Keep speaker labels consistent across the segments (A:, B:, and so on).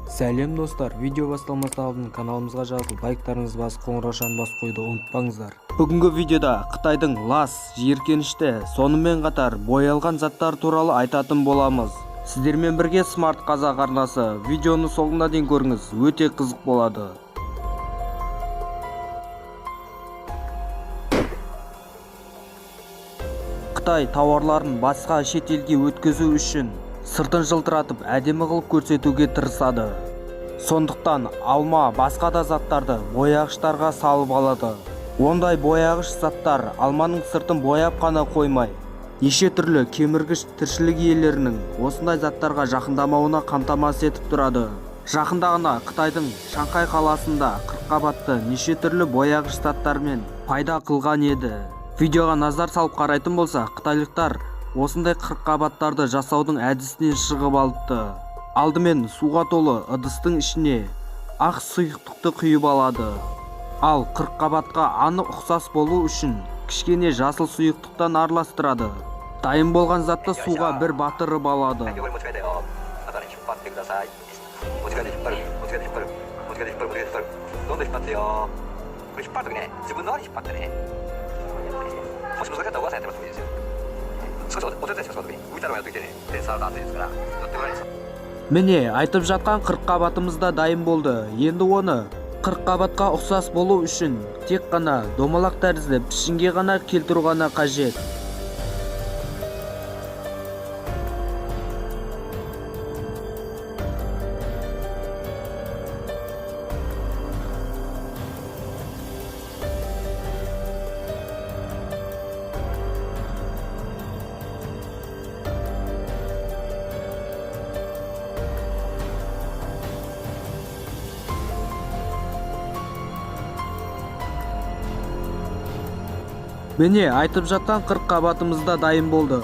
A: Сәлем достар, видео басталмастан алдын каналымызға жазылып, лайктарыңызды басып, қоңыраушаны басып қойды ұмытпаңыздар. Бүгінгі видеода Қытайдың лас, жиіркенішті, сонымен қатар боялған заттар туралы айтатын боламыз. Сіздермен бірге Smart Қазақ арнасы. Видеоны соңына дейін көріңіз, өте қызық болады. Қытай тауарларын басқа шет елге өткізу үшін сыртын жылтыратып әдемі қылып көрсетуге тырысады. Сондықтан алма, басқа да заттарды бояғыштарға салып алады. Ондай бояғыш заттар алманың сыртын бояп қана қоймай, неше түрлі кеміргіш тіршілік иелерінің осындай заттарға жақындамауына қамтамасыз етіп тұрады. Жақында ғана Қытайдың Шанхай қаласында 40 қабатты неше түрлі бояғыш заттармен пайда қылған еді. Видеоға назар салып қарайтын болса, қытайлықтар осындай 40 қабаттарды жасаудың әдісінен шығып алыпты. Алдымен суға толы ыдыстың ішіне ақ сұйықтықты құйып алады. Ал 40 қабатқа анық ұқсас болу үшін кішкене жасыл сұйықтықтан араластырады. Дайын болған затты суға бір батырып алады. Міне, айтып жатқан 40 қабатымыз да дайын болды. Енді оны 40 қабатқа ұқсас болу үшін тек қана домалақ тәрізді пішінге ғана келтіру ғана қажет. Міне, айтып жатқан 40 қабатымыз да дайын болды.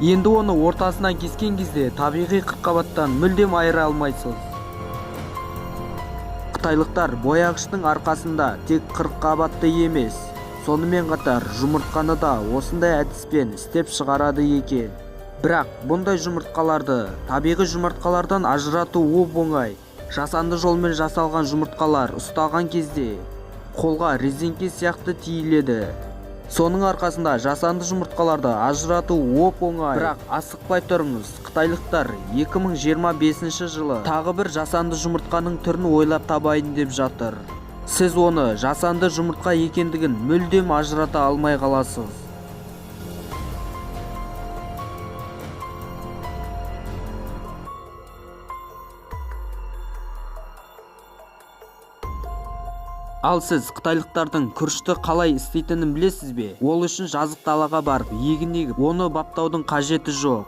A: Енді оны ортасынан кескен кезде табиғи 40 қабаттан мүлдем айыра алмайсыз. Қытайлықтар бояғыштың арқасында тек 40 қабатты емес, сонымен қатар жұмыртқаны да осындай әдіспен істеп шығарады екен. Бірақ бұндай жұмыртқаларды табиғи жұмыртқалардан ажырату оп-оңай. Жасанды жолмен жасалған жұмыртқалар ұстаған кезде қолға резеңке сияқты тиіледі. Соның арқасында жасанды жұмыртқаларды ажырату оп-оңай. Бірақ асықпай тұрыңыз, қытайлықтар 2025 жылы тағы бір жасанды жұмыртқаның түрін ойлап табайын деп жатыр. Сіз оны жасанды жұмыртқа екендігін мүлдем ажырата алмай қаласыз. Ал сіз қытайлықтардың күрішті қалай істейтінін білесіз бе? Ол үшін жазық далаға барып, егін егіп, оны баптаудың қажеті жоқ.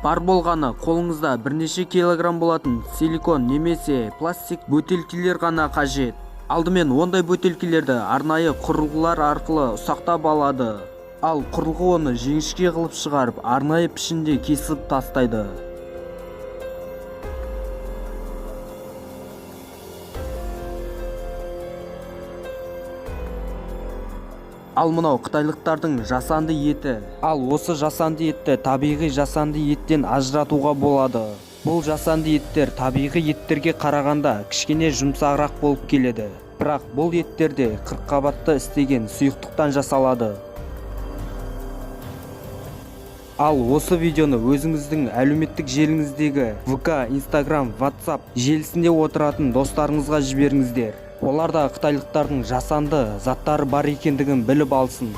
A: Бар болғаны қолыңызда бірнеше килограмм болатын силикон немесе пластик бөтелкелер ғана қажет. Алдымен ондай бөтелкелерді арнайы құрылғылар арқылы ұсақтап алады. Ал құрылғы оны жіңішке қылып шығарып, арнайы пішінде кесіп тастайды. Ал мынау қытайлықтардың жасанды еті. Ал осы жасанды етті табиғи жасанды еттен ажыратуға болады. Бұл жасанды еттер табиғи еттерге қарағанда кішкене жұмсағырақ болып келеді. Бірақ бұл еттерде 40 қабатты істеген сұйықтықтан жасалады. Ал осы видеоны өзіңіздің әлеуметтік желіңіздегі ВК, Instagram, WhatsApp желісінде отыратын достарыңызға жіберіңіздер. Олар да қытайлықтардың жасанды заттары бар екендігін біліп алсын.